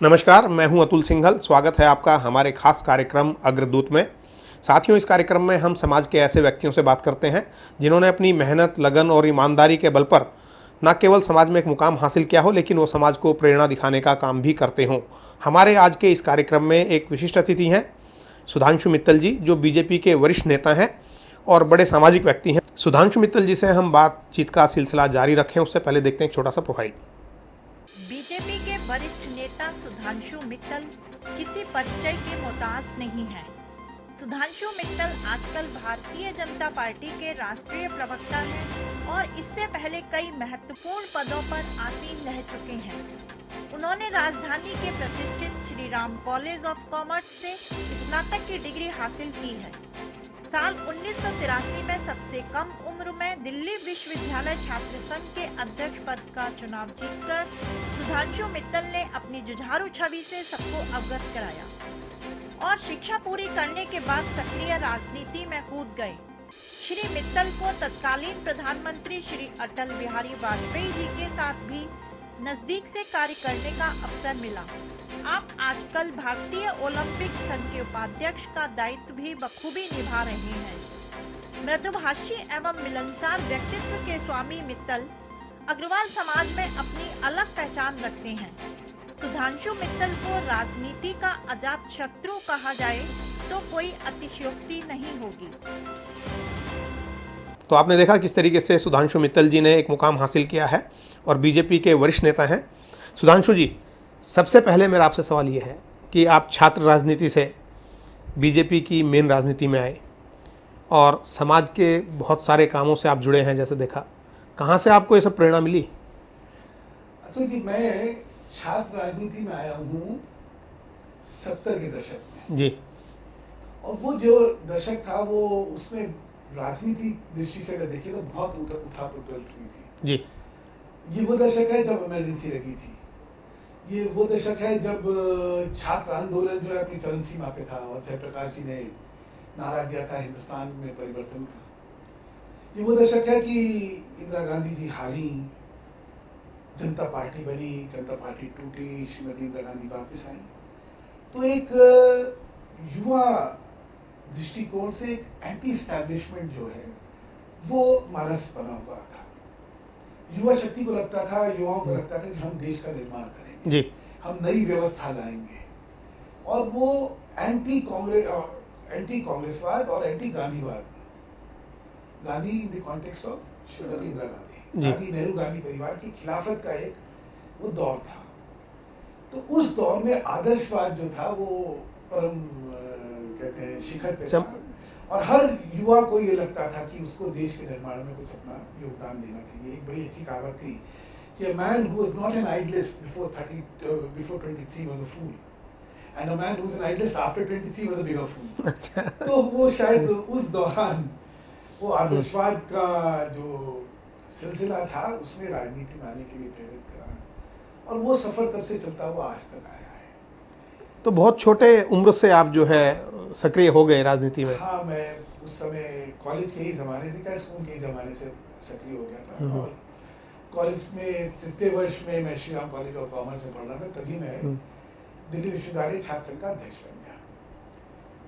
नमस्कार, मैं हूं अतुल सिंघल। स्वागत है आपका हमारे खास कार्यक्रम अग्रदूत में। साथियों, इस कार्यक्रम में हम समाज के ऐसे व्यक्तियों से बात करते हैं जिन्होंने अपनी मेहनत, लगन और ईमानदारी के बल पर न केवल समाज में एक मुकाम हासिल किया हो, लेकिन वो समाज को प्रेरणा दिखाने का काम भी करते हों। हमारे आज के इस कार्यक्रम में एक विशिष्ट अतिथि हैं सुधांशु मित्तल जी, जो बीजेपी के वरिष्ठ नेता हैं और बड़े सामाजिक व्यक्ति हैं। सुधांशु मित्तल जी से हम बातचीत का सिलसिला जारी रखें, उससे पहले देखते हैं एक छोटा सा प्रोफाइल। बीजेपी के वरिष्ठ नेता सुधांशु मित्तल किसी परिचय के मोहताज नहीं हैं। सुधांशु मित्तल आजकल भारतीय जनता पार्टी के राष्ट्रीय प्रवक्ता हैं और इससे पहले कई महत्वपूर्ण पदों पर आसीन रह चुके हैं। उन्होंने राजधानी के प्रतिष्ठित Shri Ram college of commerce से स्नातक की डिग्री हासिल की है। साल 1983 में सबसे कम उम्र में दिल्ली विश्वविद्यालय छात्र संघ के अध्यक्ष पद का चुनाव जीतकर सुधांशु मित्तल ने अपनी जुझारू छवि से सबको अवगत कराया और शिक्षा पूरी करने के बाद सक्रिय राजनीति में कूद गए। श्री मित्तल को तत्कालीन प्रधानमंत्री श्री अटल बिहारी वाजपेयी जी के साथ भी नजदीक से कार्य करने का अवसर मिला। आप आजकल भारतीय ओलंपिक संघ के उपाध्यक्ष का दायित्व भी बखूबी निभा रहे हैं। मृदुभाषी एवं मिलनसार व्यक्तित्व के स्वामी मित्तल अग्रवाल समाज में अपनी अलग पहचान रखते हैं। सुधांशु मित्तल को राजनीति का अजात शत्रु कहा जाए तो कोई अतिशयोक्ति नहीं होगी। तो आपने देखा किस तरीके से सुधांशु मित्तल जी ने एक मुकाम हासिल किया है और बीजेपी के वरिष्ठ नेता हैं। सुधांशु जी, सबसे पहले मेरा आपसे सवाल ये है कि आप छात्र राजनीति से बीजेपी की मेन राजनीति में आए और समाज के बहुत सारे कामों से आप जुड़े हैं। जैसे देखा, कहाँ से आपको ये सब प्रेरणा मिली? अतुल जी, मैं छात्र राजनीति में आया हूँ 70 के दशक में जी। और वो जो दशक था वो उसमें राजनीति दृष्टि से अगर देखिए तो बहुत उथल-पुथल हुई थी जी। ये वो दशक है जब इमरजेंसी लगी थी। ये वो दशक है जब छात्र आंदोलन जो है अपनी चरम सीमा पे था और जयप्रकाश जी ने नारा दिया था हिंदुस्तान में परिवर्तन का। ये वो दशक है कि इंदिरा गांधी जी हारी, जनता पार्टी बनी, जनता पार्टी टूटी, श्रीमती इंदिरा गांधी वापस आई। तो एक युवा दृष्टिकोण से एक एंटी एस्टैब्लिशमेंट जो है वो मानस बना हुआ था। युवा शक्ति को लगता था, युवाओं को लगता था कि हम देश का निर्माण करेंगे जी, हम नई व्यवस्था लाएंगे। और वो एंटी कांग्रेसवाद और एंटी गांधीवाद, Gandhi in the context of Shrimati Indira Gandhi, Gandhi Nehru Gandhi परिवार की खिलाफत का एक वो दौर था। तो उस दौर में आदर्शवाद जो था वो परम कहते हैं शिखर पे था और हर युवा को ये लगता था कि उसको देश के निर्माण में कुछ अपना योगदान देना चाहिए। एक बड़ी अच्छी कहावत थी कि a man who was not an idealist before 23 was a fool and a man who was an idealist after 23 was a bigger fool। अच्छा। तो वो शायद उस दौरान वो आदर्शवाद का जो सिलसिला था उसमें राजनीति में आने के लिए प्रेरित करा और वो सफर तब से चलता हुआ आज तक आया है। तो बहुत छोटे उम्र से आप जो है सक्रिय हो गए राजनीति में? हाँ, मैं उस समय कॉलेज के ही ज़माने से, क्या स्कूल के ही ज़माने से सक्रिय हो गया था। और कॉलेज में तृतीय वर्ष में मैं Shri Ram college of commerce में पढ़ रहा था, तभी मैं दिल्ली विश्वविद्यालय छात्र संघ का अध्यक्ष बन गया।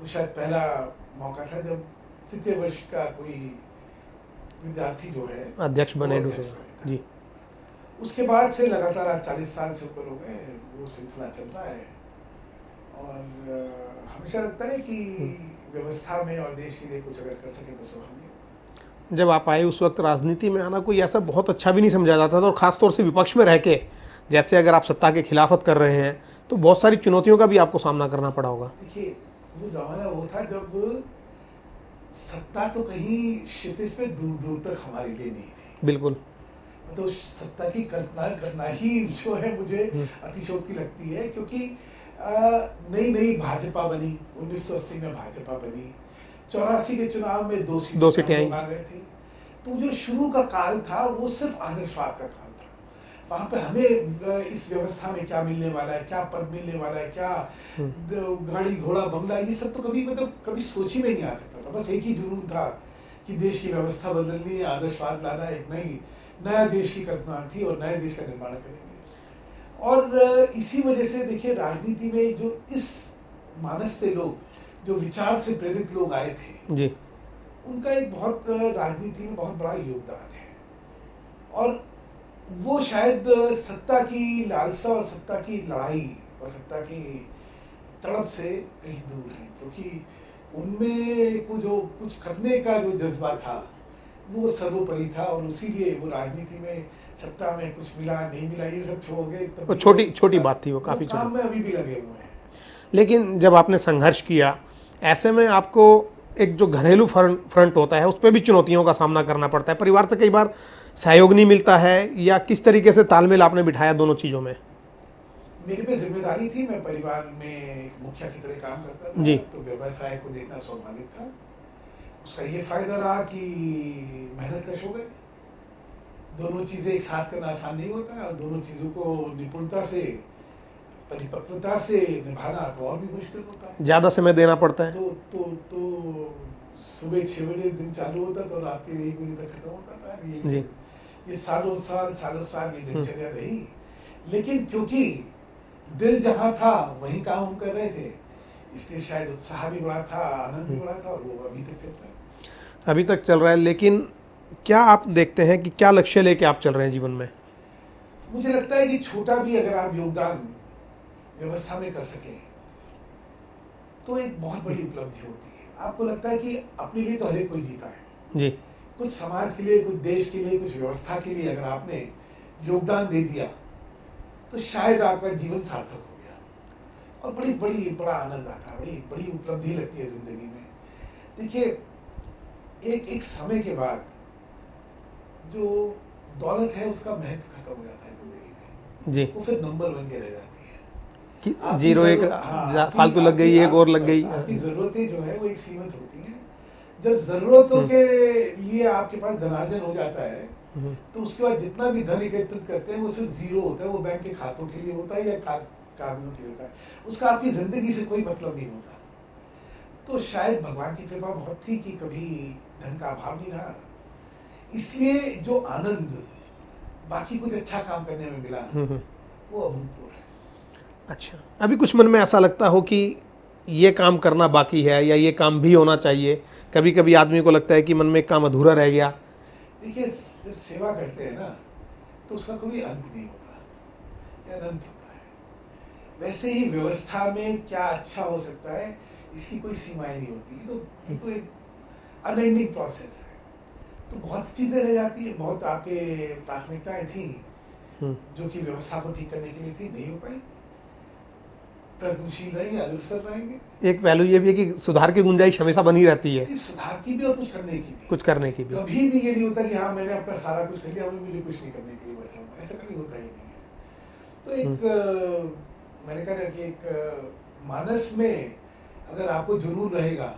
वो शायद पहला मौका था जब तृतीय वर्ष का कोई विद्यार्थी जो है अध्यक्ष बने जी। उसके बाद से लगातार आज 40 साल से ऊपर हो गए वो सिलसिला चल रहा है और हमेशा लगता है कि व्यवस्था में और देश के लिए कुछ अगर कर सके तो सराहनीय होगा। जब आप आए उस वक्त राजनीति में आना कोई ऐसा बहुत अच्छा भी नहीं समझा जाता था और ख़ासतौर से विपक्ष में रह के, जैसे अगर आप सत्ता के खिलाफत कर रहे हैं तो बहुत सारी चुनौतियों का भी आपको सामना करना पड़ा होगा। देखिए, वो ज़माना वो था जब सत्ता तो कहीं क्षितिज पे दूर दूर तक हमारे लिए नहीं थी। बिल्कुल। तो सत्ता की कल्पना करना ही जो है मुझे अतिशयोक्ति लगती है, क्योंकि नई भाजपा बनी, 1980 में भाजपा बनी, 84 के चुनाव में दो सीटें आ गए थे। तो जो शुरू का काल था वो सिर्फ आदर्शवाद का काल था। वहाँ पे हमें इस व्यवस्था में क्या मिलने वाला है, क्या पद मिलने वाला है, क्या गाड़ी घोड़ा बंगला, ये सब तो कभी सोच ही में नहीं आ सकता था। बस एक ही जुनून था कि देश की व्यवस्था बदलनी है, आदर्शवाद लाना, एक नया देश की कल्पना थी और नए देश का निर्माण करेंगे। और इसी वजह से देखिए राजनीति में जो इस मानस से लोग, जो विचार से प्रेरित लोग आए थे जी, उनका एक बहुत राजनीति में बहुत बड़ा योगदान है। और वो शायद सत्ता की लालसा और सत्ता की लड़ाई और सत्ता की तड़प से कहीं दूर हैं, क्योंकि उनमें को जो कुछ करने का जो जज्बा था वो सर्वोपरि था। और इसीलिए वो राजनीति में सत्ता में कुछ मिला नहीं मिला ये सब छोड़ गए, तब वो छोटी बात थी, वो काफ़ी काम छोटी। में अभी भी लगे हुए हैं। लेकिन जब आपने संघर्ष किया, ऐसे में आपको एक जो घरेलू फ्रंट होता है उस पर भी चुनौतियों का सामना करना पड़ता है, परिवार से कई बार सहयोग नहीं मिलता है, या किस तरीके से तालमेल आपने बिठाया दोनों चीज़ों में? मेरे पे जिम्मेदारी थी, मैं परिवार में एक मुखिया की तरह काम करता था जी। तो व्यवसाय को देखना स्वाभाविक था। उसका ये फायदा रहा कि मेहनत कश हो गए। दोनों चीज़ें एक साथ करना आसान नहीं होता है, और दोनों चीज़ों को निपुणता से, परिपक्वता से निभाना तो और भी मुश्किल होता है। ज़्यादा समय देना पड़ता है। तो सुबह 6 बजे दिन चालू होता तो रात के 1 बजे तक खत्म होता था। जी। ये सालों साल ये दिनचर्या रही। लेकिन क्योंकि दिल जहाँ था वहीं काम हम कर रहे थे, इसलिए शायद उत्साह भी बड़ा था, आनंद भी बड़ा था, और वो अभी तक चल रहा है। अभी तक चल रहा है। लेकिन क्या आप देखते हैं कि क्या लक्ष्य लेके आप चल रहे हैं जीवन में? मुझे लगता है कि छोटा भी अगर आप योगदान व्यवस्था में कर सकें तो एक बहुत बड़ी उपलब्धि होती है। आपको लगता है कि अपने लिए तो हर एक कोई जीता है, जी, कुछ समाज के लिए, कुछ देश के लिए, कुछ व्यवस्था के लिए अगर आपने योगदान दे दिया तो शायद आपका जीवन सार्थक हो गया, और बड़ा आनंद आता है, बड़ी उपलब्धि लगती है जिंदगी में। देखिए एक समय के बाद जो दौलत है उसका महत्व खत्म हो जाता है जिंदगी में। जी, वो फिर नंबर बन के रह जाती है कि आपकी 0 1 हाँ, फालतू लग गई, एक और लग गई। आपकी ज़रूरतें जो है वो एक सीमित होती हैं। जब ज़रूरतों के लिए आपके पास धनार्जन हो जाता है तो उसके बाद जितना भी धन एकत्रित करते हैं वो सिर्फ 0 होता है, वो बैंक के खातों के लिए होता है या कागजों के लिए होता है, उसका आपकी ज़िंदगी से कोई मतलब नहीं होता। तो शायद भगवान की कृपा बहुत थी कि कभी धन का अभाव नहीं रहा, इसलिए जो आनंद बाकी कुछ अच्छा काम करने में मिला वो अभूतपूर्व है। अच्छा, अभी कुछ मन में ऐसा लगता हो कि ये काम करना बाकी है या ये काम भी होना चाहिए? कभी कभी आदमी को लगता है कि मन में एक काम अधूरा रह गया। देखिए जब सेवा करते हैं ना तो उसका कोई अंत नहीं होता, या अनंत होता है। वैसे ही व्यवस्था में क्या अच्छा हो सकता है इसकी कोई सीमाएं नहीं होती। ये तो एक अनएंडिंग प्रोसेस है। तो बहुत चीज़ें रह जाती है, बहुत आपके प्राथमिकताएं थी जो कि व्यवस्था को ठीक करने के लिए थी, नहीं हो पाई। प्रयत्नशील रहेंगे, अग्रसर रहेंगे। एक पहलू ये भी है कि सुधार की गुंजाइश हमेशा बनी रहती है, सुधार की भी और कुछ करने की भी। कभी भी ये नहीं होता कि हाँ मैंने अपना सारा कुछ कर लिया, अभी मुझे कुछ नहीं करने के लिए बचा हुआ, ऐसा कभी होता ही नहीं है। तो एक मैंने कहा कि एक मानस में अगर आपको जुनून रहेगा,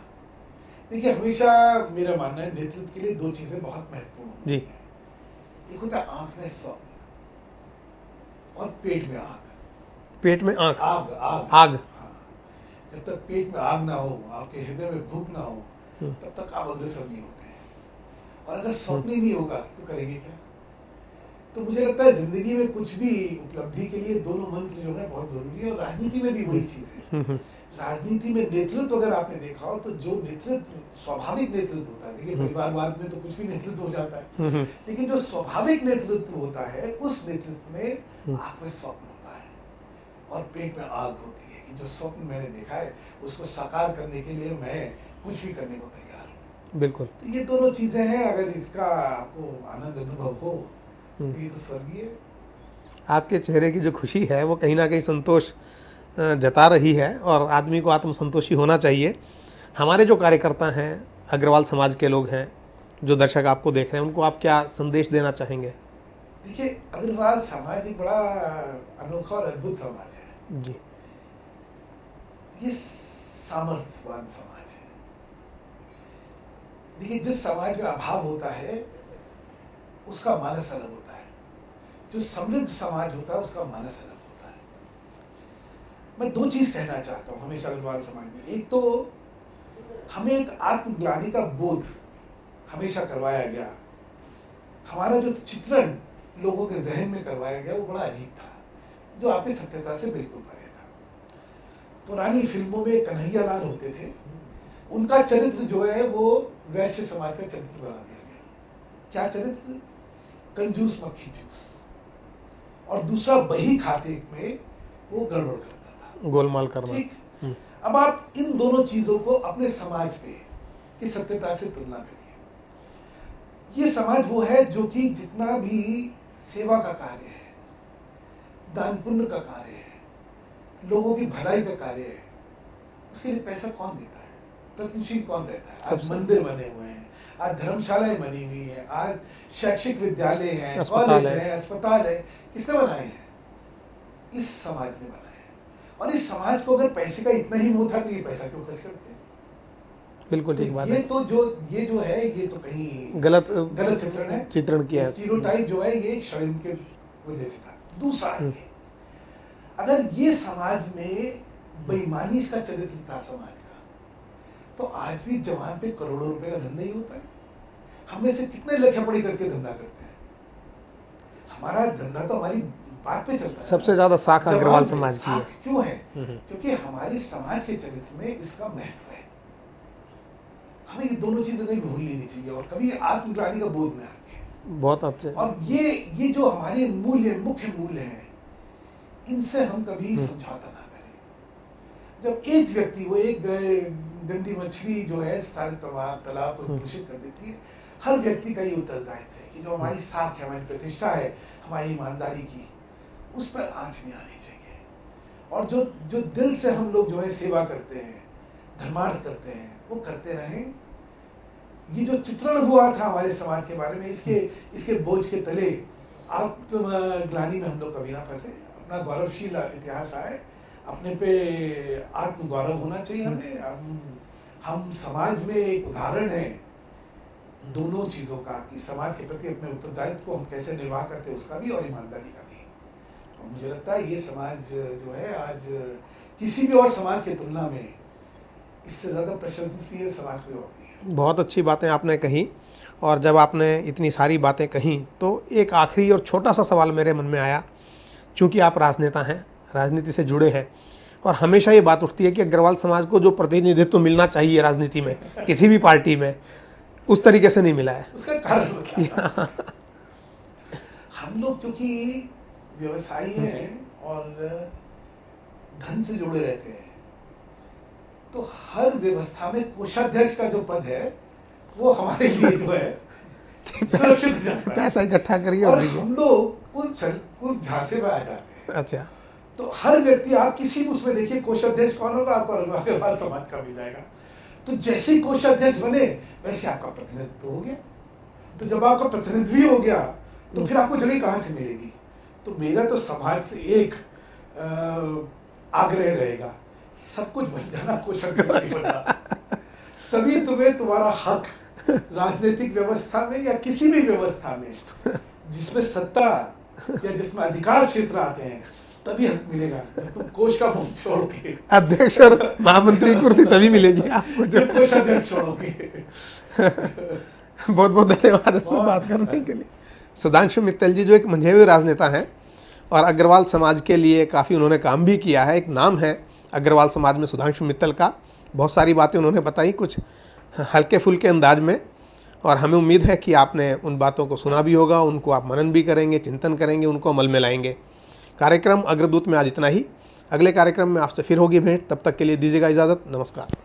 देखिए हमेशा मेरा मानना है नेतृत्व के लिए 2 चीज़ें बहुत महत्वपूर्ण होती जी। हैं। एक होता है आँख में स्वप्न और पेट में आग। पेट में आग। हाँ। जब तक पेट में आग ना हो, आपके हृदय में भूख ना हो, तब तक आप अग्रसर नहीं होते हैं। और अगर स्वप्न ही नहीं होगा तो करेंगे क्या? तो मुझे लगता है जिंदगी में कुछ भी उपलब्धि के लिए दोनों मंत्र जो है बहुत जरूरी है, और राजनीति में भी वही चीज़ है। राजनीति में नेतृत्व अगर आपने देखा हो तो जो नेतृत्व स्वाभाविक नेतृत्व होता है, देखिए परिवारवाद में तो कुछ भी नेतृत्व हो जाता है, लेकिन जो स्वाभाविक नेतृत्व होता है उस नेतृत्व में आँख में स्वप्न होता है और पेट में आग होती है कि जो स्वप्न मैंने देखा है उसको साकार करने के लिए मैं कुछ भी करने को तैयार हूँ। बिल्कुल। तो ये दोनों चीज़ें हैं, अगर इसका आपको आनंद अनुभव हो तो ये तो स्वर्गीय है। आपके चेहरे की जो खुशी है वो कहीं ना कहीं संतोष जता रही है, और आदमी को आत्मसंतोषी होना चाहिए। हमारे जो कार्यकर्ता हैं, अग्रवाल समाज के लोग हैं, जो दर्शक आपको देख रहे हैं, उनको आप क्या संदेश देना चाहेंगे? देखिए अग्रवाल समाज एक बड़ा अनोखा और अद्भुत समाज है जी। ये सामर्थ्यवान समाज है। देखिए जिस समाज में अभाव होता है उसका मानस अलग होता है, जो समृद्ध समाज होता है उसका मानस अलग होता है। मैं 2 चीज़ कहना चाहता हूँ हमेशा अग्रवाल समाज में। एक तो हमें एक आत्मग्लानि का बोध हमेशा करवाया गया, हमारा जो चित्रण लोगों के जहन में करवाया गया वो बड़ा अजीब था। जो आपकी सत्यता से बिल्कुल परे था। पुरानी फिल्मों में कन्हैया लाल होते थे, उनका चरित्र जो है वो वैश्य समाज का चरित्र बना दिया गया। क्या चरित्र? कंजूस मक्खी जूस। और दूसरा बही खाते में वो गड़बड़ करता था, गोलमाल करना। ठीक। अब आप इन दोनों चीजों को अपने समाज पे की सत्यता से तुलना करिए। ये समाज वो है जो कि जितना भी सेवा का कार्य है, दान पुण्य का कार्य है, लोगों की भलाई का कार्य है, उसके लिए पैसा कौन देता है? प्रयत्नशील कौन रहता है? आज मंदिर बने हुए हैं, आज धर्मशालाएं बनी हुई हैं, आज शैक्षिक विद्यालय हैं, कॉलेज हैं, अस्पताल है। किसने बनाए हैं? इस समाज ने बनाए हैं। और इस समाज को अगर पैसे का इतना ही मोह था तो ये पैसा क्यों खर्च करते हैं? बिल्कुल ठीक बात ये है। तो ये जो है ये तो कहीं गलत चित्रण है, चित्रण किया है। स्टीरियोटाइप जो है ये षड्यंत्र के वजह से था। दूसरा ये, अगर ये समाज में बेईमानी इसका चरित्र था समाज का, तो आज भी जवान पे करोड़ों रुपए का धंधा ही होता है। हम में से कितने लेखापढ़ी करके धंधा करते हैं? हमारा धंधा तो हमारी बात पे चलता है। सबसे ज्यादा साख अग्रवाल समाज की है। क्यों है? क्योंकि हमारी समाज के चरित्र में इसका महत्व है। हमें ये दोनों चीजें कभी भूलनी नहीं चाहिए और कभी आत्मग्लानि का बोध में रखें। बहुत अच्छे। और ये जो हमारे मूल्य, मुख्य मूल्य हैं, इनसे हम कभी समझौता ना करें। जब एक व्यक्ति, वो एक गंदी मछली जो है सारे तालाब को दूषित कर देती है, हर व्यक्ति का ये उत्तरदायित्व है कि जो हमारी साख है, हमारी प्रतिष्ठा है, हमारी ईमानदारी की, उस पर आंच नहीं आनी चाहिए। और जो दिल से हम लोग जो है सेवा करते हैं, धर्मार्थ करते हैं, वो करते रहें। ये जो चित्रण हुआ था हमारे समाज के बारे में, इसके बोझ के तले आत्मग्लानि में हम लोग कभी ना फंसे। अपना गौरवशील इतिहास आए, अपने पे आत्मगौरव होना चाहिए हमें। हम समाज में एक उदाहरण है दोनों चीज़ों का, कि समाज के प्रति अपने उत्तरदायित्व को हम कैसे निर्वाह करते हैं, उसका भी और ईमानदारी का भी। और मुझे लगता है ये समाज जो है आज किसी भी और समाज की तुलना में इससे ज़्यादा प्रशंसनीय समाज कोई और नहीं है। बहुत अच्छी बातें आपने कही। और जब आपने इतनी सारी बातें कही तो एक आखिरी और छोटा सा सवाल मेरे मन में आया। चूँकि आप राजनेता हैं, राजनीति से जुड़े हैं, और हमेशा ये बात उठती है कि अग्रवाल समाज को जो प्रतिनिधित्व मिलना चाहिए राजनीति में, किसी भी पार्टी में, उस तरीके से नहीं मिला है। उसका कारण क्या? हम लोग क्योंकि व्यवसायी हैं और धन से जुड़े रहते हैं, तो हर व्यवस्था में कोषाध्यक्ष का जो पद है वो हमारे लिए जो है सुरक्षित हो जाता है। पैसा इकट्ठा करिए और हम लोग उस झांसे में आ जाते हैं। अच्छा, तो हर व्यक्ति, आप किसी भी उसमें देखिए कोषाध्यक्ष कौन होगा, आपको अग्रवाल समाज का मिल जाएगा। तो जैसे ही कोषाध्यक्ष बने वैसे आपका प्रतिनिधित्व हो गया। तो जब आपका प्रतिनिधित्व हो गया तो फिर आपको जगह कहाँ से मिलेगी? तो मेरा तो समाज से एक आग्रह रहेगा, सब कुछ बन जाना, कोषाध्यक्ष नहीं बनना। तभी तुम्हें तुम्हारा हक राजनीतिक व्यवस्था में या किसी भी व्यवस्था में जिसमें सत्ता या जिसमें अधिकार क्षेत्र आते हैं, तभी हक मिलेगा जब तुम कोष का मुंह छोड़ के अध्यक्ष और महामंत्री कुर्सी तभी मिलेगी आपको, जब कोषाध्यक्ष छोड़ोगे। बहुत बहुत धन्यवाद आपसे बात करने के लिए। सुधांशु मित्तल जी जो एक मंझे हुए राजनेता हैं और अग्रवाल समाज के लिए काफ़ी उन्होंने काम भी किया है। एक नाम है अग्रवाल समाज में सुधांशु मित्तल का। बहुत सारी बातें उन्होंने बताई, कुछ हल्के फुल्के अंदाज में, और हमें उम्मीद है कि आपने उन बातों को सुना भी होगा, उनको आप मनन भी करेंगे, चिंतन करेंगे, उनको अमल में लाएंगे। कार्यक्रम अग्रदूत में आज इतना ही। अगले कार्यक्रम में आपसे फिर होगी भेंट। तब तक के लिए दीजिएगा इजाज़त। नमस्कार।